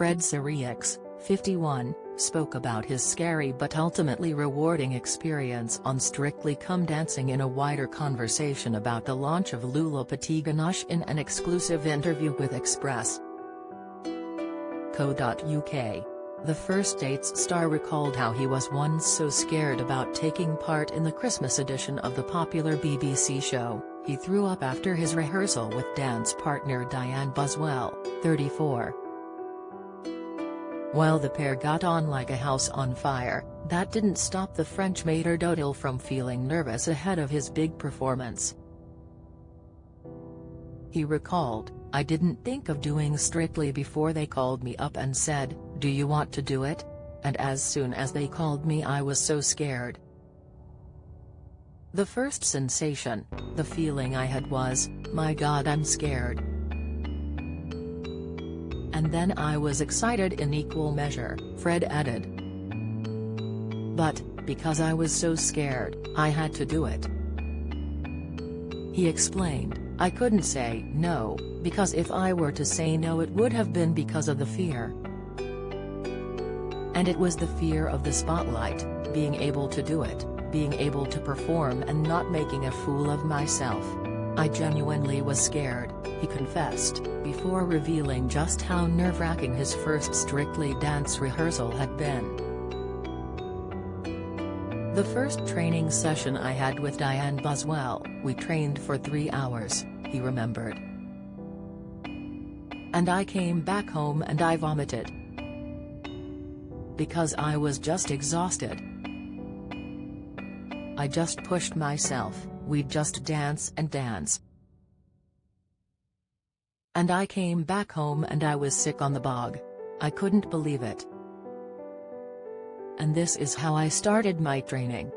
Fred Sirieix, 51, spoke about his scary but ultimately rewarding experience on Strictly Come Dancing in a wider conversation about the launch of Lula Petit Ganache in an exclusive interview with Express.co.uk. The First Dates star recalled how he was once so scared about taking part in the Christmas edition of the popular BBC show, he threw up after his rehearsal with dance partner Diane Buswell, 34. While the pair got on like a house on fire, that didn't stop the French maître d'hôtel from feeling nervous ahead of his big performance. He recalled, "I didn't think of doing Strictly before they called me up and said, 'Do you want to do it?' And as soon as they called me I was so scared. The first sensation, the feeling I had was, my God, I'm scared. And then I was excited in equal measure," Fred added. "But, because I was so scared, I had to do it." He explained, "I couldn't say no, because if I were to say no it would have been because of the fear. And it was the fear of the spotlight, being able to do it, being able to perform and not making a fool of myself. I genuinely was scared," he confessed, before revealing just how nerve-wracking his first Strictly Dance rehearsal had been. "The first training session I had with Diane Buswell, we trained for 3 hours," he remembered. "And I came back home and I vomited. Because I was just exhausted. I just pushed myself, we'd just dance and dance. And I came back home and I was sick on the bog. I couldn't believe it. And this is how I started my training."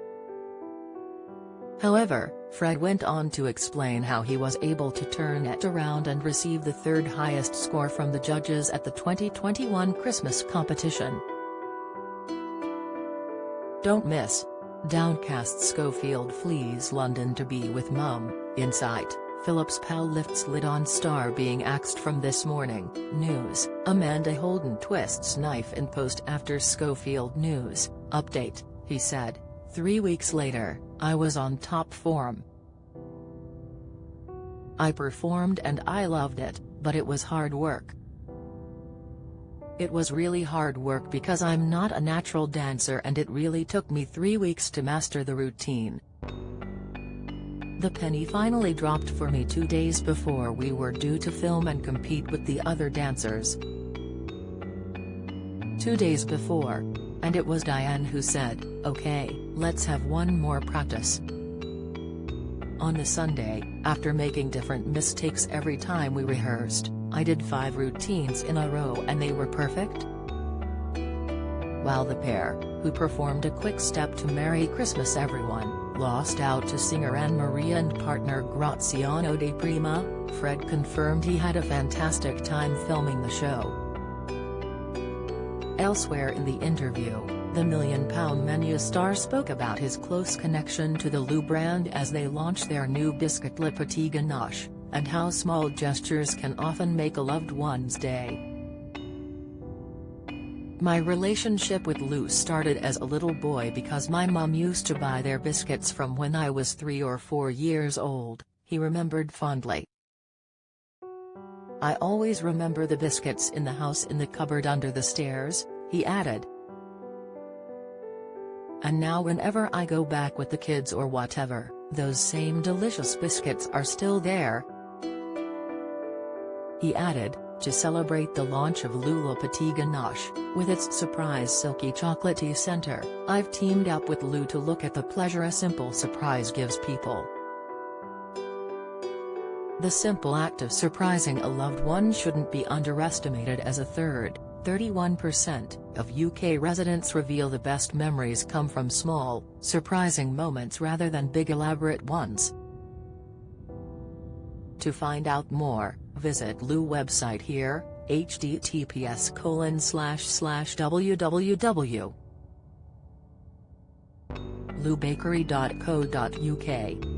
However, Fred went on to explain how he was able to turn it around and receive the third highest score from the judges at the 2021 Christmas competition. "Don't miss. Downcast Schofield flees London to be with Mum." Insight, Philip's pal lifts lid on star being axed from This Morning News. Amanda Holden twists knife in post after Schofield news update, he said, "3 weeks later, I was on top form. I performed and I loved it, but it was hard work. It was really hard work because I'm not a natural dancer and it really took me 3 weeks to master the routine. The penny finally dropped for me 2 days before we were due to film and compete with the other dancers. 2 days before. And it was Diane who said, 'Okay, let's have one more practice.' On the Sunday, after making different mistakes every time we rehearsed, I did 5 routines in a row and they were perfect." While the pair, who performed a quick step to Merry Christmas Everyone, lost out to singer Anne Marie and partner Graziano De Prima, Fred confirmed he had a fantastic time filming the show. Elsewhere in the interview, the £1 Million menu star spoke about his close connection to the Lou brand as they launched their new biscuit Le Petit Ganache, and how small gestures can often make a loved one's day. "My relationship with Lou started as a little boy because my mum used to buy their biscuits from when I was 3 or 4 years old," he remembered fondly. "I always remember the biscuits in the house in the cupboard under the stairs," he added. "And now whenever I go back with the kids or whatever, those same delicious biscuits are still there." He added, to celebrate the launch of Lula Petit Ganache, with its surprise silky chocolatey center, "I've teamed up with Lou to look at the pleasure a simple surprise gives people. The simple act of surprising a loved one shouldn't be underestimated as a third, 31%, of UK residents reveal the best memories come from small, surprising moments rather than big elaborate ones." To find out more, visit Lou website here, https://www.loubakery.co.uk.